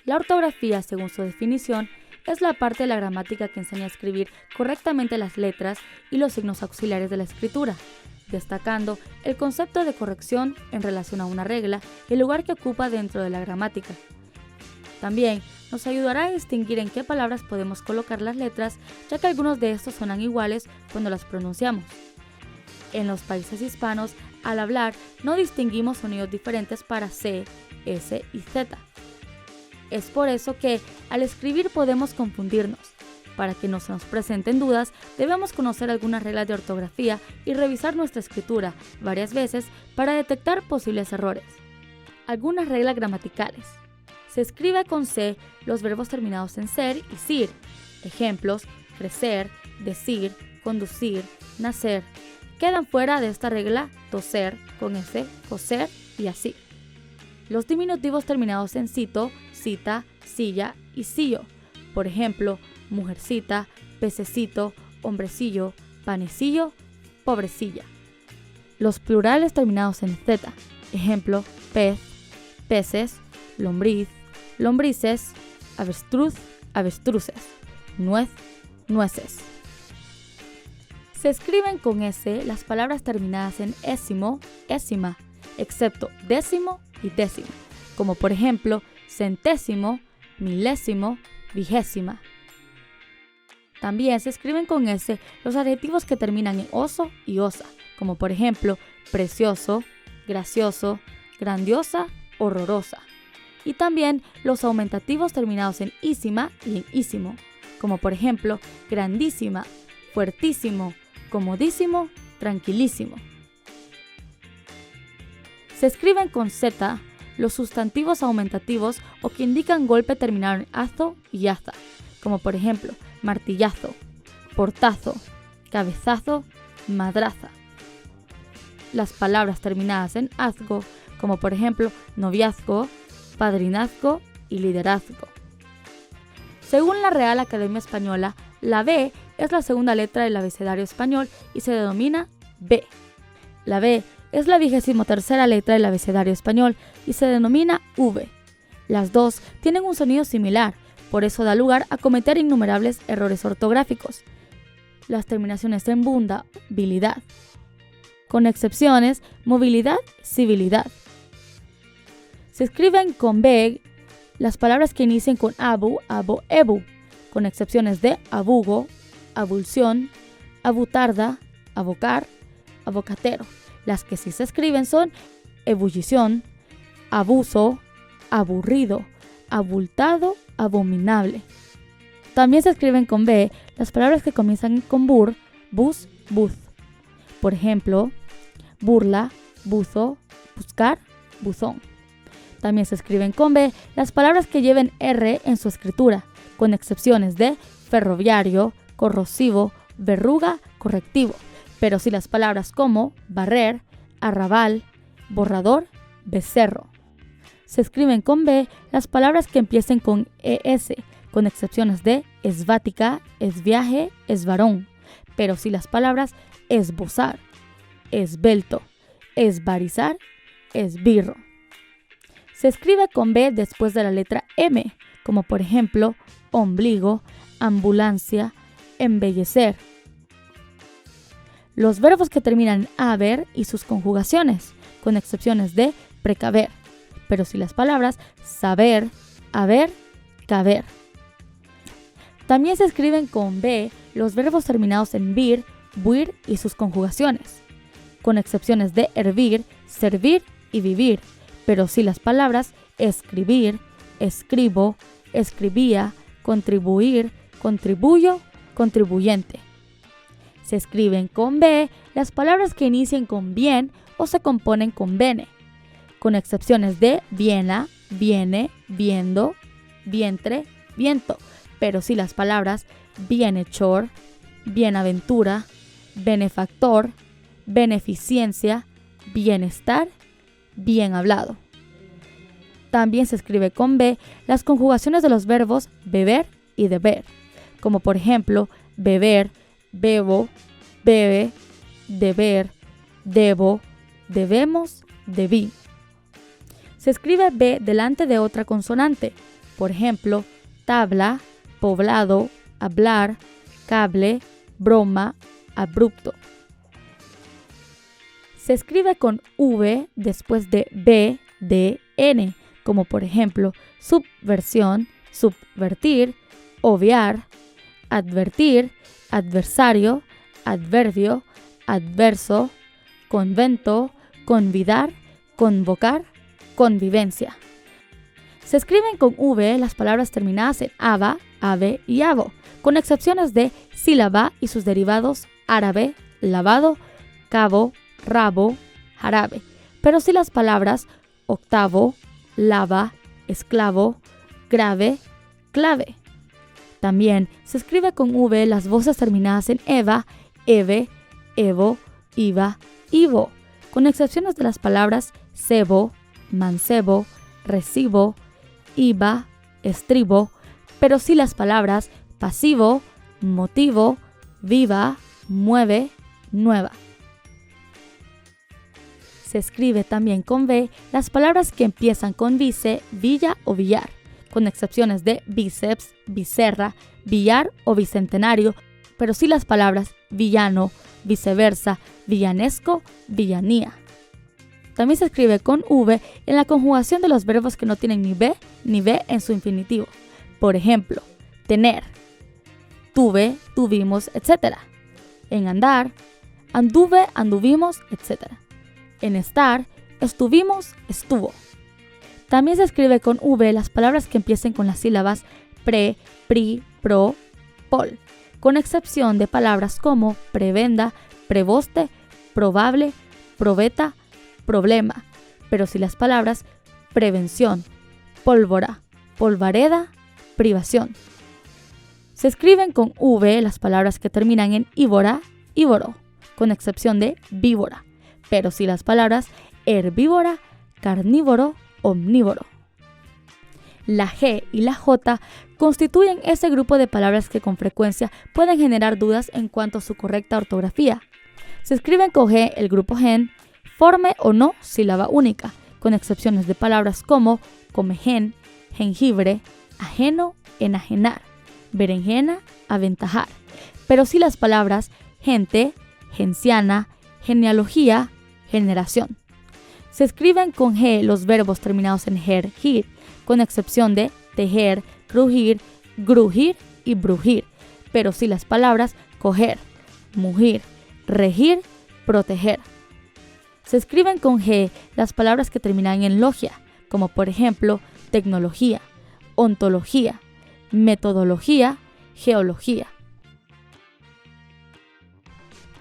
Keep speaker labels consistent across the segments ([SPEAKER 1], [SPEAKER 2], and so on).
[SPEAKER 1] La ortografía, según su definición, es la parte de la gramática que enseña a escribir correctamente las letras y los signos auxiliares de la escritura, destacando el concepto de corrección en relación a una regla y el lugar que ocupa dentro de la gramática. También nos ayudará a distinguir en qué palabras podemos colocar las letras, ya que algunos de estos suenan iguales cuando las pronunciamos. En los países hispanos, al hablar, no distinguimos sonidos diferentes para C, S y Z. Es por eso que, al escribir, podemos confundirnos. Para que no se nos presenten dudas, debemos conocer algunas reglas de ortografía y revisar nuestra escritura varias veces para detectar posibles errores. Algunas reglas gramaticales. Se escribe con C los verbos terminados en ser y sir. Ejemplos: crecer, decir, conducir, nacer. Quedan fuera de esta regla toser, con S, coser y así. Los diminutivos terminados en cito, cita, silla y sillo. Por ejemplo, mujercita, pececito, hombrecillo, panecillo, pobrecilla. Los plurales terminados en z. Ejemplo: pez, peces, lombriz, lombrices, avestruz, avestruces, nuez, nueces. Se escriben con S las palabras terminadas en ésimo, ésima, excepto décimo y décimo, como por ejemplo centésimo, milésimo, vigésima. También se escriben con S los adjetivos que terminan en oso y osa, como por ejemplo precioso, gracioso, grandiosa, horrorosa. Y también los aumentativos terminados en ísima y en ísimo, como por ejemplo grandísima, fuertísimo, comodísimo, tranquilísimo. Se escriben con Z los sustantivos aumentativos o que indican golpe terminado en azo y aza, como por ejemplo martillazo, portazo, cabezazo, madraza. Las palabras terminadas en azgo, como por ejemplo noviazgo, padrinazgo y liderazgo. Según la Real Academia Española, la B es la segunda letra del abecedario español y se denomina B. La B es la 23ª letra del abecedario español y se denomina V. Las dos tienen un sonido similar, por eso da lugar a cometer innumerables errores ortográficos. Las terminaciones en bunda, bilidad. Con excepciones, movilidad, civilidad. Se escriben con B las palabras que inician con abu, abo, ebu, con excepciones de abugo, abulsión, abutarda, abocar, abocatero. Las que sí se escriben son ebullición, abuso, aburrido, abultado, abominable. También se escriben con B las palabras que comienzan con bur, bus, buz. Por ejemplo, burla, buzo, buscar, buzón. También se escriben con B las palabras que lleven R en su escritura, con excepciones de ferroviario, corrosivo, verruga, correctivo. Pero sí las palabras como barrer, arrabal, borrador, becerro. Se escriben con B las palabras que empiecen con ES, con excepciones de esvática, esviaje, esvarón. Pero sí las palabras esbozar, esbelto, esbarizar, esbirro. Se escribe con B después de la letra M, como por ejemplo ombligo, ambulancia, embellecer. Los verbos que terminan en haber y sus conjugaciones, con excepciones de precaver, pero sí las palabras saber, haber, caber. También se escriben con B los verbos terminados en vir, buir y sus conjugaciones, con excepciones de hervir, servir y vivir, pero sí las palabras escribir, escribo, escribía, contribuir, contribuyo, contribuyente. Se escriben con B las palabras que inician con bien o se componen con bene, con excepciones de viena, viene, viendo, vientre, viento, pero sí las palabras bienhechor, bienaventura, benefactor, beneficencia, bienestar, bien hablado. También se escribe con B las conjugaciones de los verbos beber y deber, como por ejemplo beber, bebo, bebe, deber, debo, debemos, debí. Se escribe B delante de otra consonante, Por ejemplo, tabla, poblado, hablar, cable, broma, abrupto. Se escribe con V después de B, D, N, como por ejemplo subversión, subvertir, obviar, advertir, adversario, adverbio, adverso, convento, convidar, convocar, convivencia. Se escriben con V las palabras terminadas en aba, ave y avo, con excepciones de sílaba y sus derivados árabe, lavado, cabo, rabo, jarabe, pero sí las palabras octavo, lava, esclavo, grave, clave. También se escribe con V las voces terminadas en eva, eve, evo, iva, ivo, con excepciones de las palabras cebo, mancebo, recibo, iba, estribo, pero sí las palabras pasivo, motivo, viva, mueve, nueva. Se escribe también con V las palabras que empiezan con vice, villa o villar, con excepciones de bíceps, biserra, villar o bicentenario, pero sí las palabras villano, viceversa, villanesco, villanía. También se escribe con V en la conjugación de los verbos que no tienen ni B en su infinitivo. Por ejemplo, tener, tuve, tuvimos, etc. En andar, anduve, anduvimos, etc. En estar, estuvimos, estuvo. También se escribe con V las palabras que empiecen con las sílabas pre, pri, pro, pol, con excepción de palabras como prebenda, preboste, probable, probeta, problema, pero sí las palabras prevención, pólvora, polvareda, privación. Se escriben con V las palabras que terminan en ívora, ívoro, con excepción de víbora, pero sí las palabras herbívora, carnívoro, omnívoro. La G y la J constituyen ese grupo de palabras que con frecuencia pueden generar dudas en cuanto a su correcta ortografía. Se escriben con G el grupo gen, forme o no sílaba única, con excepciones de palabras como comején, jengibre, ajeno, enajenar, berenjena, aventajar, pero sí las palabras gente, genciana, genealogía, generación. Se escriben con G los verbos terminados en ger, gir, con excepción de tejer, crujir, grujir y brujir, pero sí las palabras coger, mugir, regir, proteger. Se escriben con G las palabras que terminan en logia, como por ejemplo tecnología, ontología, metodología, geología.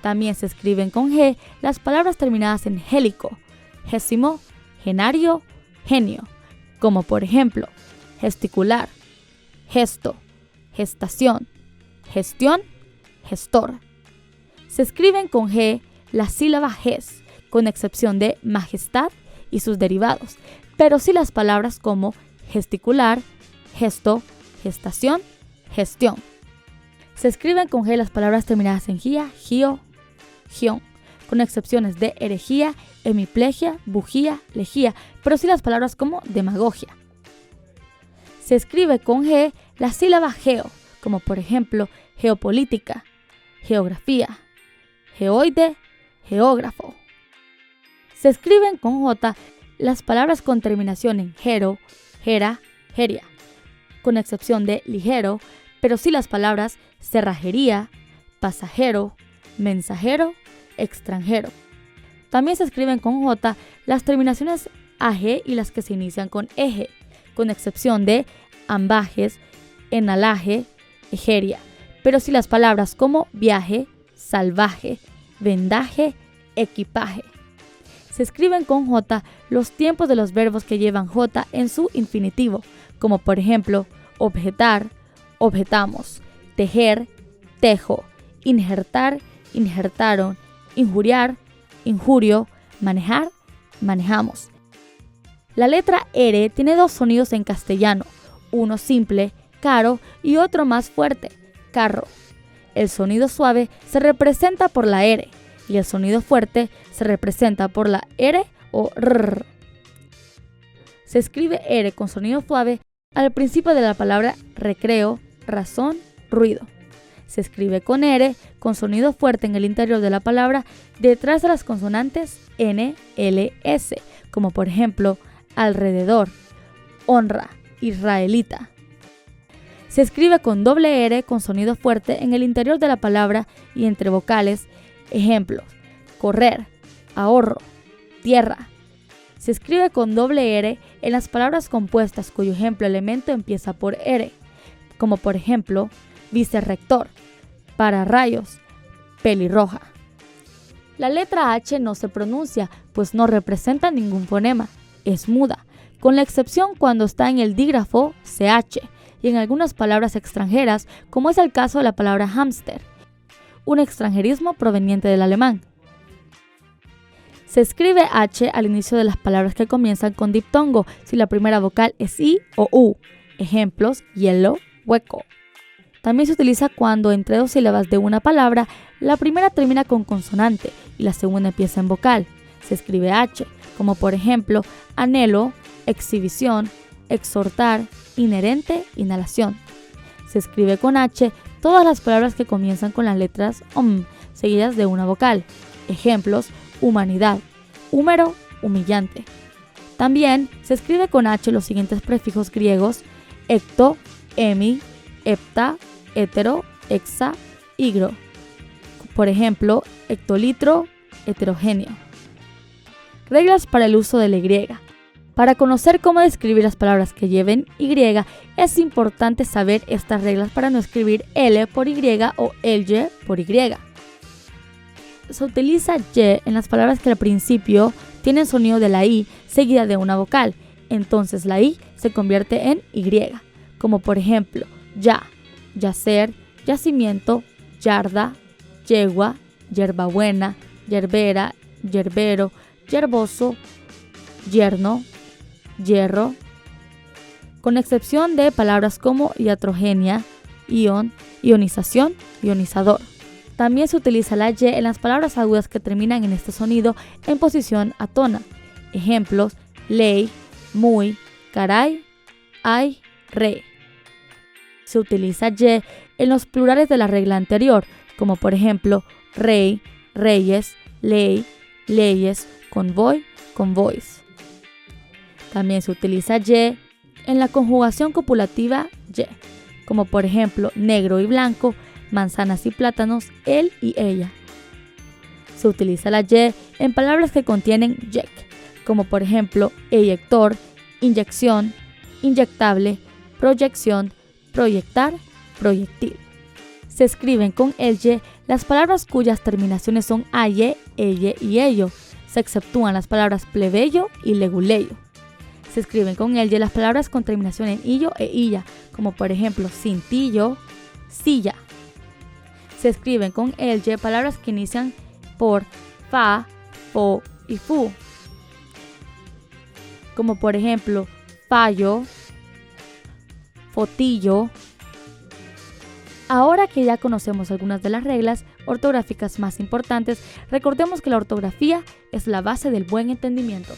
[SPEAKER 1] También se escriben con G las palabras terminadas en gélico, gésimo, genario, genio, como por ejemplo gesticular, gesto, gestación, gestión, gestor. Se escriben con G la sílaba ges, con excepción de majestad y sus derivados, pero sí las palabras como gesticular, gesto, gestación, gestión. Se escriben con G las palabras terminadas en gia, gio, gión, con excepciones de herejía, hemiplegia, bujía, lejía, pero sí las palabras como demagogia. Se escribe con G la sílaba geo, como por ejemplo geopolítica, geografía, geoide, geógrafo. Se escriben con J las palabras con terminación en gero, gera, geria, con excepción de ligero, pero sí las palabras cerrajería, pasajero, mensajero, extranjero. También se escriben con J las terminaciones AG y las que se inician con eje, con excepción de ambajes, enalaje, egeria, pero sí las palabras como viaje, salvaje, vendaje, equipaje. Se escriben con J los tiempos de los verbos que llevan J en su infinitivo, como por ejemplo objetar, objetamos, tejer, tejo, injertar, injertaron, injuriar, injurio, manejar, manejamos. La letra R tiene dos sonidos en castellano, uno simple, caro, y otro más fuerte, carro. El sonido suave se representa por la R y el sonido fuerte se representa por la R o R. Se escribe R con sonido suave al principio de la palabra recreo, razón, ruido. Se escribe con R, con sonido fuerte en el interior de la palabra, detrás de las consonantes N, L, S, como por ejemplo, alrededor, honra, israelita. Se escribe con doble R, con sonido fuerte en el interior de la palabra y entre vocales. Ejemplos: correr, ahorro, tierra. Se escribe con doble R en las palabras compuestas cuyo ejemplo elemento empieza por R, como por ejemplo, vicerrector, pararrayos, pelirroja. La letra H no se pronuncia, pues no representa ningún fonema, es muda, con la excepción cuando está en el dígrafo CH y en algunas palabras extranjeras, como es el caso de la palabra hámster, un extranjerismo proveniente del alemán. Se escribe H al inicio de las palabras que comienzan con diptongo si la primera vocal es I o U. Ejemplos: hielo, hueco. También se utiliza cuando entre dos sílabas de una palabra, la primera termina con consonante y la segunda empieza en vocal. Se escribe H, como por ejemplo, anhelo, exhibición, exhortar, inherente, inhalación. Se escribe con H todas las palabras que comienzan con las letras seguidas de una vocal. Ejemplos: humanidad, húmero, humillante. También se escribe con H los siguientes prefijos griegos: ecto, emi, hepta, hetero, hexa, higro. Por ejemplo, hectolitro, heterogéneo. Reglas para el uso de la Y. Para conocer cómo describir las palabras que lleven Y, es importante saber estas reglas para no escribir L por Y o LY por Y. Se utiliza Y en las palabras que al principio tienen sonido de la I seguida de una vocal, entonces la I se convierte en Y, como por ejemplo, ya, yacer, yacimiento, yarda, yegua, yerbabuena, yerbera, yerbero, yerboso, yerno, hierro, con excepción de palabras como iatrogenia, ion, ionización, ionizador. También se utiliza la Y en las palabras agudas que terminan en este sonido en posición atona. Ejemplos: ley, muy, caray, ay, re. Se utiliza Y en los plurales de la regla anterior, como por ejemplo rey, reyes, ley, leyes, convoy, convoys. También se utiliza Y en la conjugación copulativa Y, como por ejemplo negro y blanco, manzanas y plátanos, él y ella. Se utiliza la Y en palabras que contienen yec, como por ejemplo eyector, inyección, inyectable, proyección, proyectar, proyectil. Se escriben con el Y las palabras cuyas terminaciones son aye, elle y ello. Se exceptúan las palabras plebeyo y leguleyo. Se escriben con el Y las palabras con terminación en illo e illa, como por ejemplo cintillo, silla. Se escriben con el Y palabras que inician por fa, fo y fu, como por ejemplo fallo, fotillo. Ahora que ya conocemos algunas de las reglas ortográficas más importantes, recordemos que la ortografía es la base del buen entendimiento.